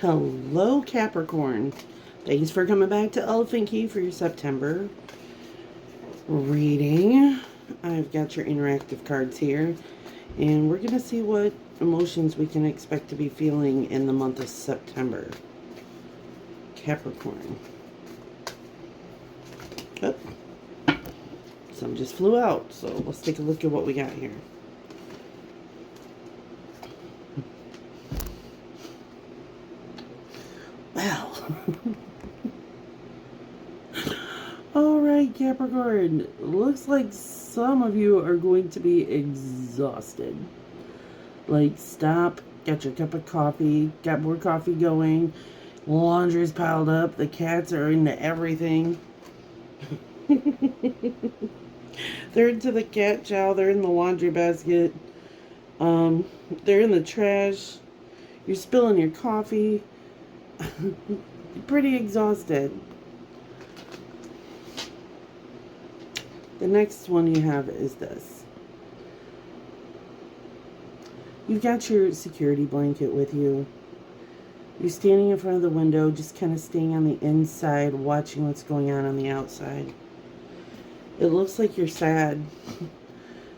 Hello, Capricorn. Thanks for coming back to Elephant Key for your September reading. I've got your interactive cards here, and we're going to see what emotions we can expect to be feeling in the month of September. Capricorn. Oh, some just flew out, so let's take a look at what we got here. Wow. Alright, Capricorn. Looks like some of you are going to be exhausted. Like, stop, get your cup of coffee, got more coffee going, laundry's piled up, the cats are into everything. They're into the cat chow, they're in the laundry basket, they're in the trash, you're spilling your coffee. You're pretty exhausted. The next one you have is this. You've got your security blanket with you. You're standing in front of the window, just kind of staying on the inside, watching what's going on the outside. It looks like you're sad.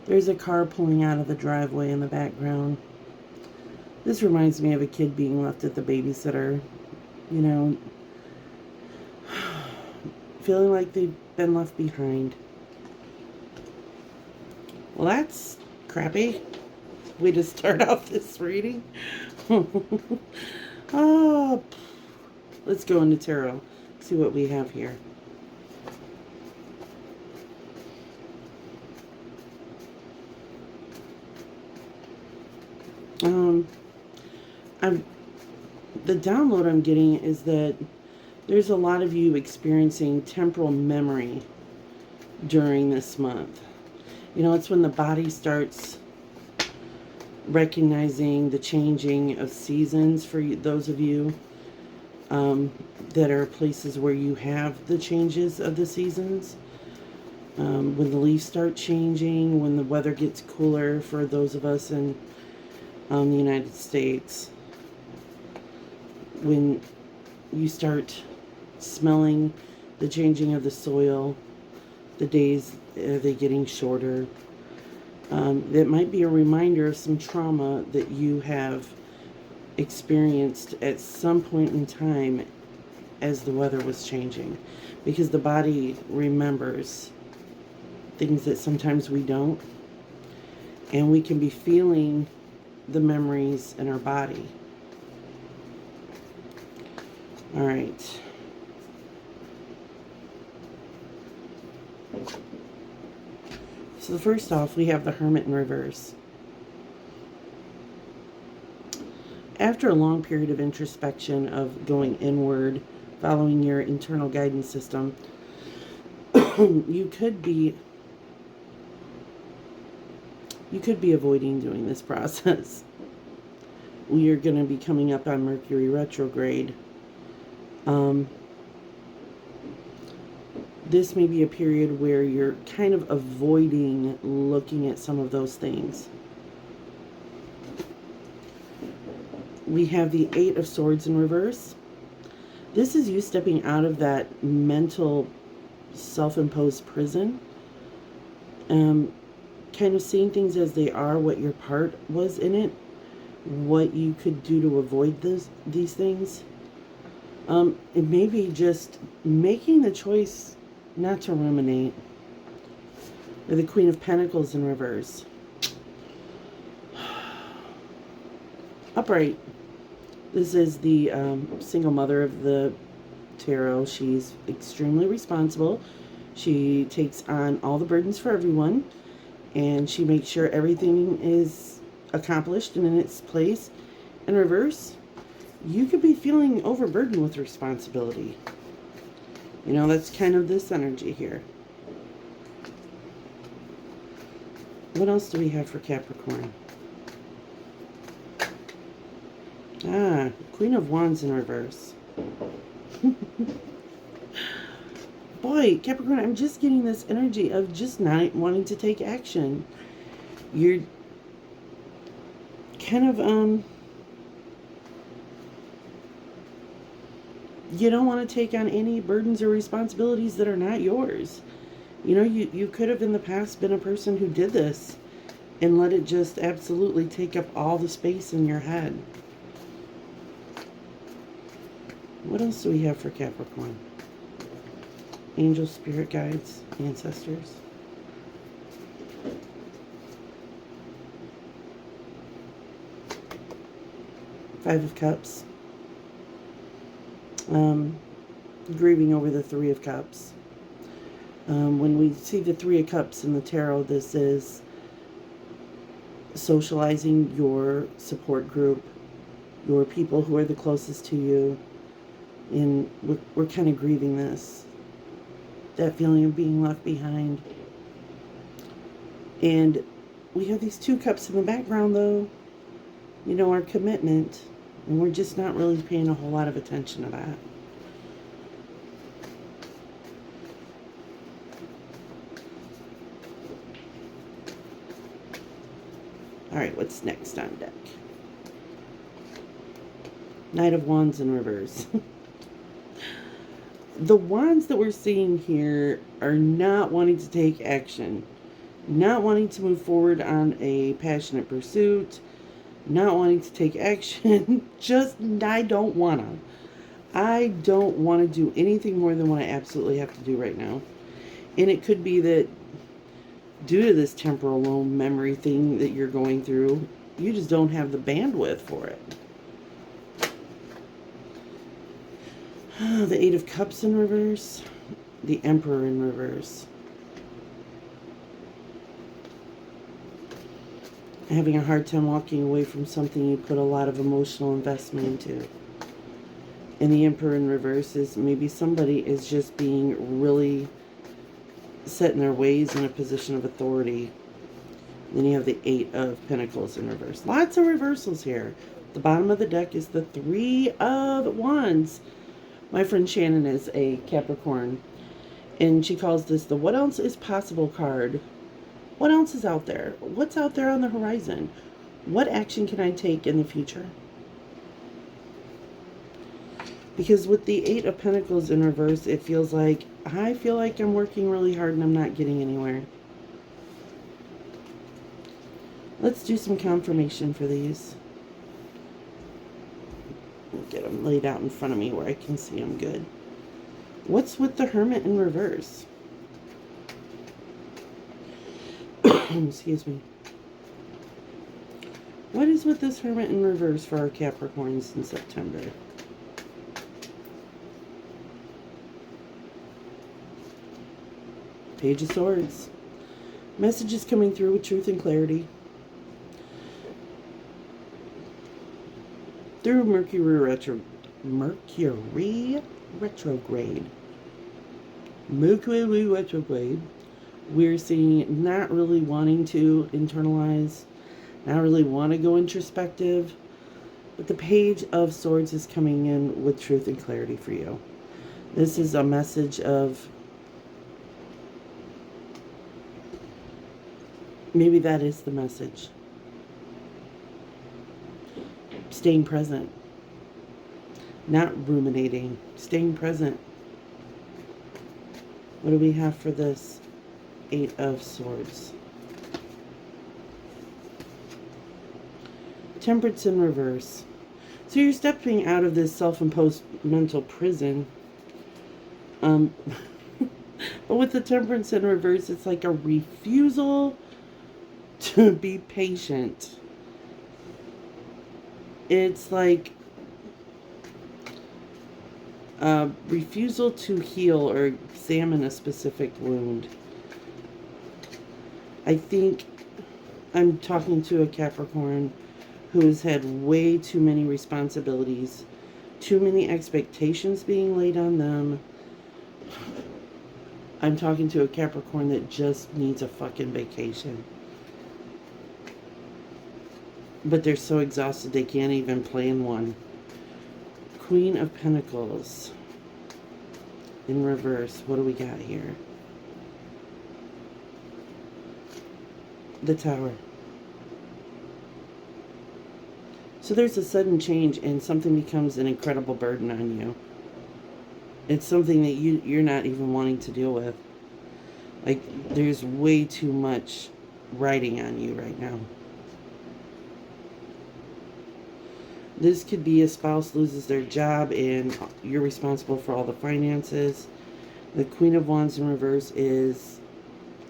There's a car pulling out of the driveway in the background. This reminds me of a kid being left at the babysitter. You know, feeling like they've been left behind. Well, that's crappy. Way to start off this reading. Oh, let's go into tarot. See what we have here. The download I'm getting is that there's a lot of you experiencing temporal memory during this month. You know, it's when the body starts recognizing the changing of seasons for those of you that are places where you have the changes of the seasons. When the leaves start changing, when the weather gets cooler for those of us in the United States. When you start smelling the changing of the soil, the days, are they getting shorter? That might be a reminder of some trauma that you have experienced at some point in time as the weather was changing. Because the body remembers things that sometimes we don't. And we can be feeling the memories in our body. All right. So first off, we have the Hermit in reverse. After a long period of introspection, of going inward, following your internal guidance system, you could be avoiding doing this process. We are going to be coming up on Mercury retrograde. This may be a period where you're kind of avoiding looking at some of those things. We have the Eight of Swords in reverse. This is you stepping out of that mental self-imposed prison. Kind of seeing things as they are, what your part was in it, what you could do to avoid these things. It may be just making the choice not to ruminate. Or the Queen of Pentacles in reverse. Upright. This is the single mother of the tarot. She's extremely responsible. She takes on all the burdens for everyone. And she makes sure everything is accomplished and in its place. In reverse, you could be feeling overburdened with responsibility. You know, that's kind of this energy here. What else do we have for Capricorn? Queen of Wands in reverse. Boy, Capricorn, I'm just getting this energy of just not wanting to take action. You're kind of You don't want to take on any burdens or responsibilities that are not yours. You know, you could have in the past been a person who did this and let it just absolutely take up all the space in your head. What else do we have for Capricorn? Angel, spirit guides, ancestors. Five of Cups. Grieving over the Three of Cups. When we see the Three of Cups in the tarot, this is socializing your support group, your people who are the closest to you, and we're kind of grieving this, that feeling of being left behind. And we have these two cups in the background, though, you know, our commitment, and we're just not really paying a whole lot of attention to that. All right, what's next on deck? Knight of Wands in reverse. The wands that we're seeing here are not wanting to take action, not wanting to move forward on a passionate pursuit, not wanting to take action. Just, I don't want to. I don't want to do anything more than what I absolutely have to do right now. And it could be that due to this temporal lobe memory thing that you're going through, you just don't have the bandwidth for it. The Eight of Cups in reverse. The Emperor in reverse. Having a hard time walking away from something you put a lot of emotional investment into. And the Emperor in reverse is maybe somebody is just being really set in their ways in a position of authority. Then you have the Eight of Pentacles in reverse. Lots of reversals here. The bottom of the deck is the Three of Wands. My friend Shannon is a Capricorn, and she calls this the What Else Is Possible card. What else is out there? What's out there on the horizon? What action can I take in the future? Because with the Eight of Pentacles in reverse, it feels like, I feel like I'm working really hard and I'm not getting anywhere. Let's do some confirmation for these. Get them laid out in front of me where I can see them good. What's with the Hermit in reverse? Excuse me. What is with this Hermit in reverse for our Capricorns in September? Page of Swords. Messages coming through with truth and clarity. Through Mercury retrograde. We're seeing not really wanting to internalize, not really want to go introspective, but the Page of Swords is coming in with truth and clarity for you. This is a message of, maybe that is the message. Staying present. Not ruminating. Staying present. What do we have for this Eight of Swords? Temperance in reverse. So you're stepping out of this self-imposed mental prison. But with the Temperance in reverse, it's like a refusal to be patient. It's like a refusal to heal or examine a specific wound. I think I'm talking to a Capricorn who has had way too many responsibilities, too many expectations being laid on them. I'm talking to a Capricorn that just needs a fucking vacation. But they're so exhausted they can't even plan one. Queen of Pentacles in reverse. What do we got here? The Tower. So there's a sudden change and something becomes an incredible burden on you. It's something that you're not even wanting to deal with. Like, there's way too much riding on you right now. This could be a spouse loses their job and you're responsible for all the finances. The Queen of Wands in reverse is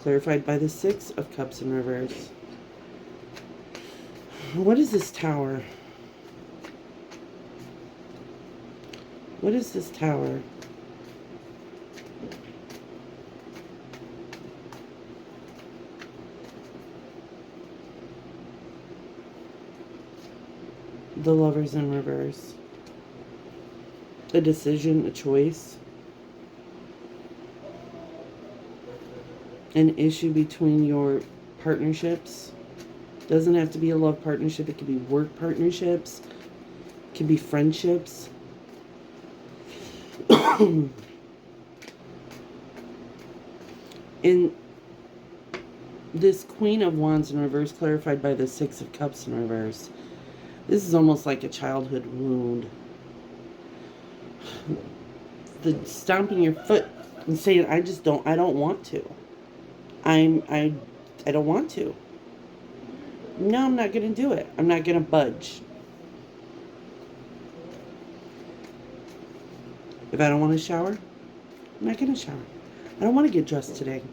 clarified by the Six of Cups in reverse. What is this Tower? What is this Tower? The Lovers in reverse. A decision, a choice. An issue between your partnerships. Doesn't have to be a love partnership. It could be work partnerships. It could be friendships. In this Queen of Wands in reverse, clarified by the Six of Cups in reverse. This is almost like a childhood wound. The stomping your foot and saying, I don't want to. I don't want to. No, I'm not going to do it. I'm not going to budge. If I don't want to shower, I'm not going to shower. I don't want to get dressed today.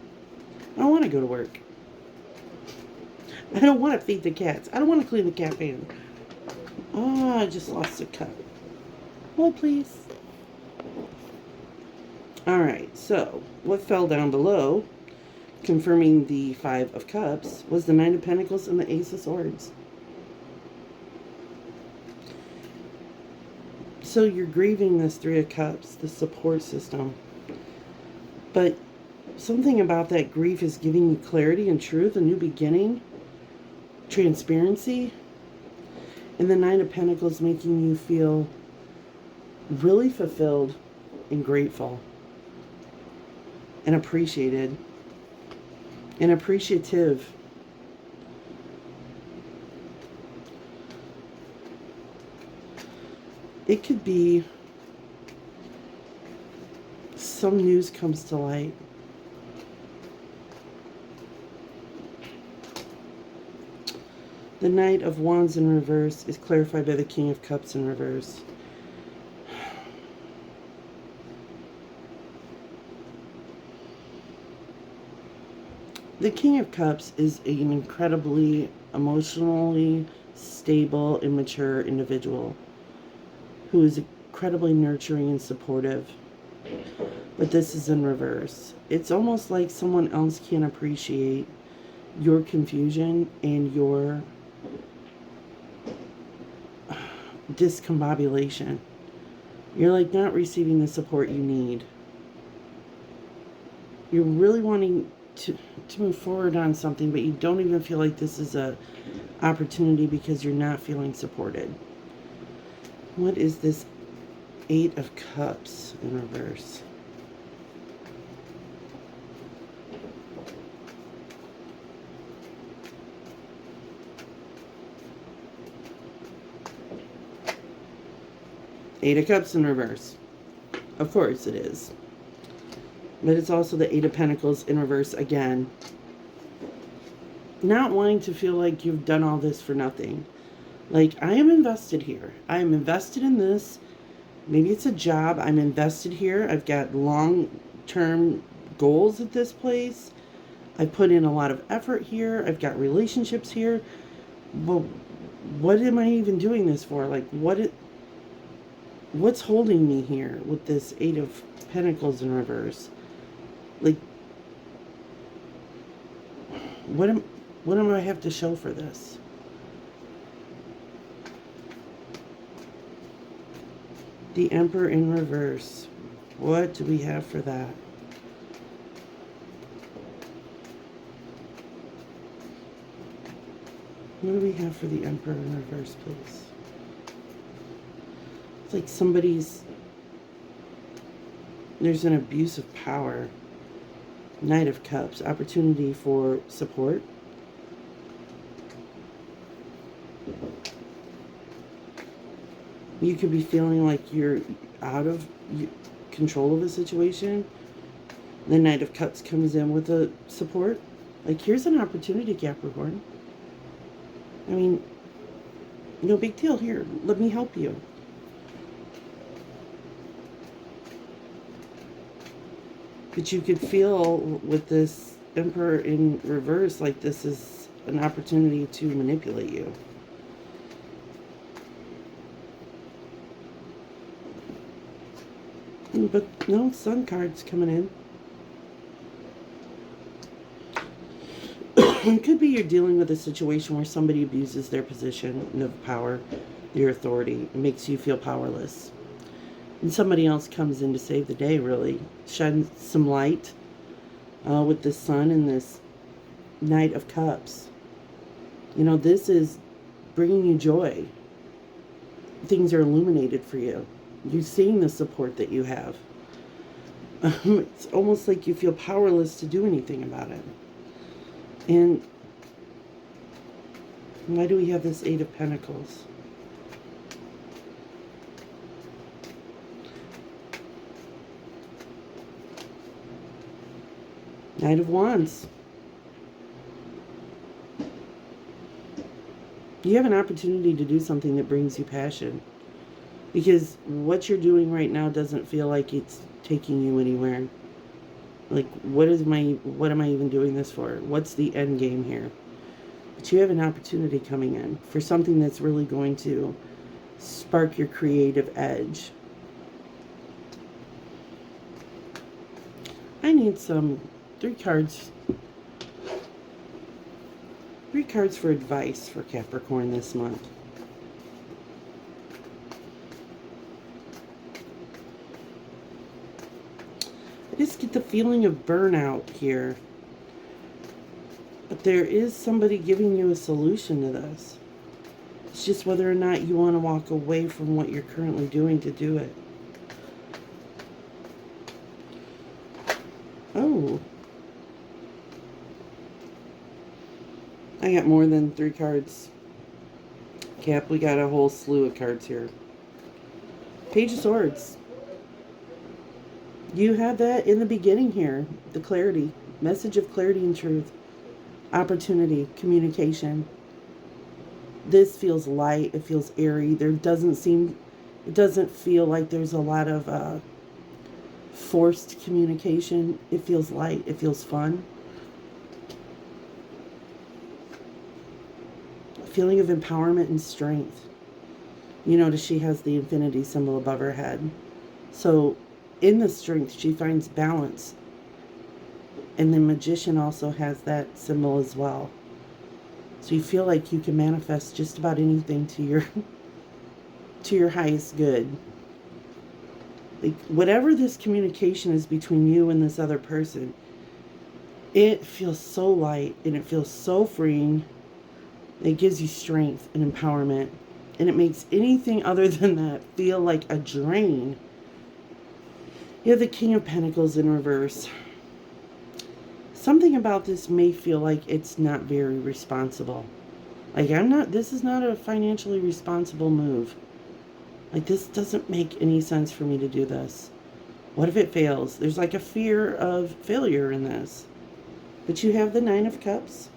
I don't want to go to work. I don't want to feed the cats. I don't want to clean the cat pan. Oh, I just lost a cup. Hold, please. Alright, so what fell down below, confirming the Five of Cups, was the Nine of Pentacles and the Ace of Swords. So you're grieving this Three of Cups, the support system. But something about that grief is giving you clarity and truth, a new beginning, transparency. And the Nine of Pentacles making you feel really fulfilled and grateful and appreciated and appreciative. It could be some news comes to light. The Knight of Wands in reverse is clarified by the King of Cups in reverse. The King of Cups is an incredibly emotionally stable and mature individual who is incredibly nurturing and supportive. But this is in reverse. It's almost like someone else can't appreciate your confusion and your discombobulation. You're like not receiving the support you need. You're really wanting to move forward on something, but you don't even feel like this is a opportunity because you're not feeling supported. What is this Eight of Cups in reverse? Eight of Cups in reverse. Of course it is. But it's also the Eight of Pentacles in reverse again. Not wanting to feel like you've done all this for nothing. Like, I am invested here. I am invested in this. Maybe it's a job. I'm invested here. I've got long-term goals at this place. I put in a lot of effort here. I've got relationships here. But what am I even doing this for? Like, what's holding me here with this Eight of Pentacles in reverse? Like, what do I have to show for this? The Emperor in reverse. What do we have for that? What do we have for the Emperor in reverse, please? It's like there's an abuse of power. Knight of Cups, opportunity for support. You could be feeling like you're control of a situation. The Knight of Cups comes in with the support. Like, here's an opportunity, Capricorn. I mean, no big deal. Here, let me help you. But you could feel with this Emperor in reverse like this is an opportunity to manipulate you. But no, Sun card's coming in. It could be you're dealing with a situation where somebody abuses their position of power, their authority. It makes you feel powerless. And somebody else comes in to save the day, really. Shed some light with the Sun and this Knight of Cups. You know, this is bringing you joy. Things are illuminated for you. You're seeing the support that you have. It's almost like you feel powerless to do anything about it. And why do we have this Eight of Pentacles? Knight of Wands. You have an opportunity to do something that brings you passion. Because what you're doing right now doesn't feel like it's taking you anywhere. Like, what am I even doing this for? What's the end game here? But you have an opportunity coming in for something that's really going to spark your creative edge. I need three cards for advice for Capricorn this month. I just get the feeling of burnout here. But there is somebody giving you a solution to this. It's just whether or not you want to walk away from what you're currently doing to do it. Oh. I got more than 3 cards. Cap, we got a whole slew of cards here. Page of Swords. You have that in the beginning here. The clarity. Message of clarity and truth. Opportunity. Communication. This feels light. It feels airy. It doesn't feel like there's a lot of forced communication. It feels light. It feels fun. A feeling of empowerment and strength. You notice she has the infinity symbol above her head. So in the strength, she finds balance. And the Magician also has that symbol as well. So you feel like you can manifest just about anything to your highest good. Like, whatever this communication is between you and this other person, it feels so light and it feels so freeing. It gives you strength and empowerment. And it makes anything other than that feel like a drain. You have the King of Pentacles in reverse. Something about this may feel like it's not very responsible. Like, this is not a financially responsible move. Like, this doesn't make any sense for me to do this. What if it fails? There's like a fear of failure in this. But you have the Nine of Cups.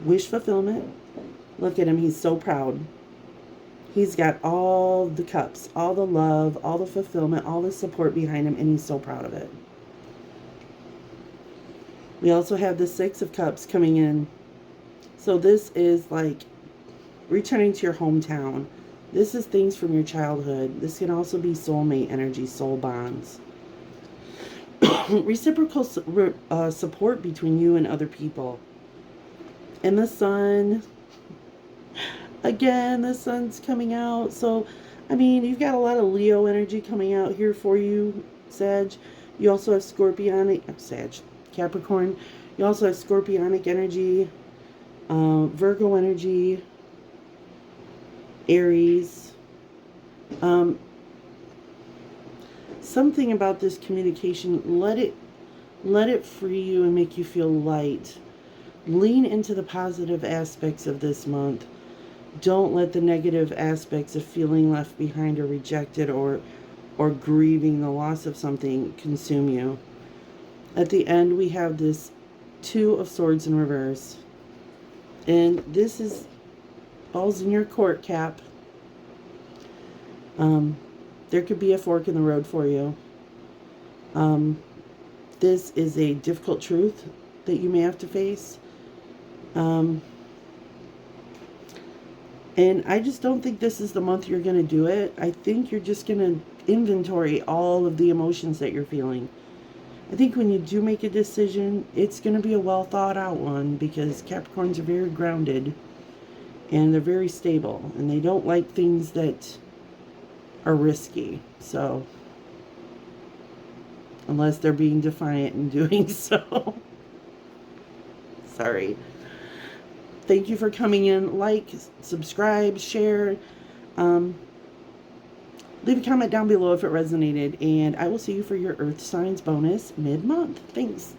Wish fulfillment. Look at him. He's so proud. He's got all the cups, all the love, all the fulfillment, all the support behind him, and he's so proud of it. We also have the Six of Cups coming in. So this is like returning to your hometown. This is things from your childhood. This can also be soulmate energy, soul bonds. Reciprocal support between you and other people. And the Sun. Again, the Sun's coming out. So, I mean, you've got a lot of Leo energy coming out here for you, Sag. You also have Capricorn. You also have Scorpionic energy, Virgo energy, Aries. Something about this communication, let it free you and make you feel light. Lean into the positive aspects of this month. Don't let the negative aspects of feeling left behind or rejected or or grieving the loss of something consume you. At the end, we have this Two of Swords in reverse. And this is balls in your court, Cap. There could be a fork in the road for you. This is a difficult truth that you may have to face. And I just don't think this is the month you're going to do it. I think you're just going to inventory all of the emotions that you're feeling. I think when you do make a decision, it's going to be a well thought out one, because Capricorns are very grounded and they're very stable and they don't like things that are risky. So, unless they're being defiant in doing so. Sorry. Thank you for coming in. Like, subscribe, share. Leave a comment down below if it resonated. And I will see you for your Earth Signs bonus mid-month. Thanks.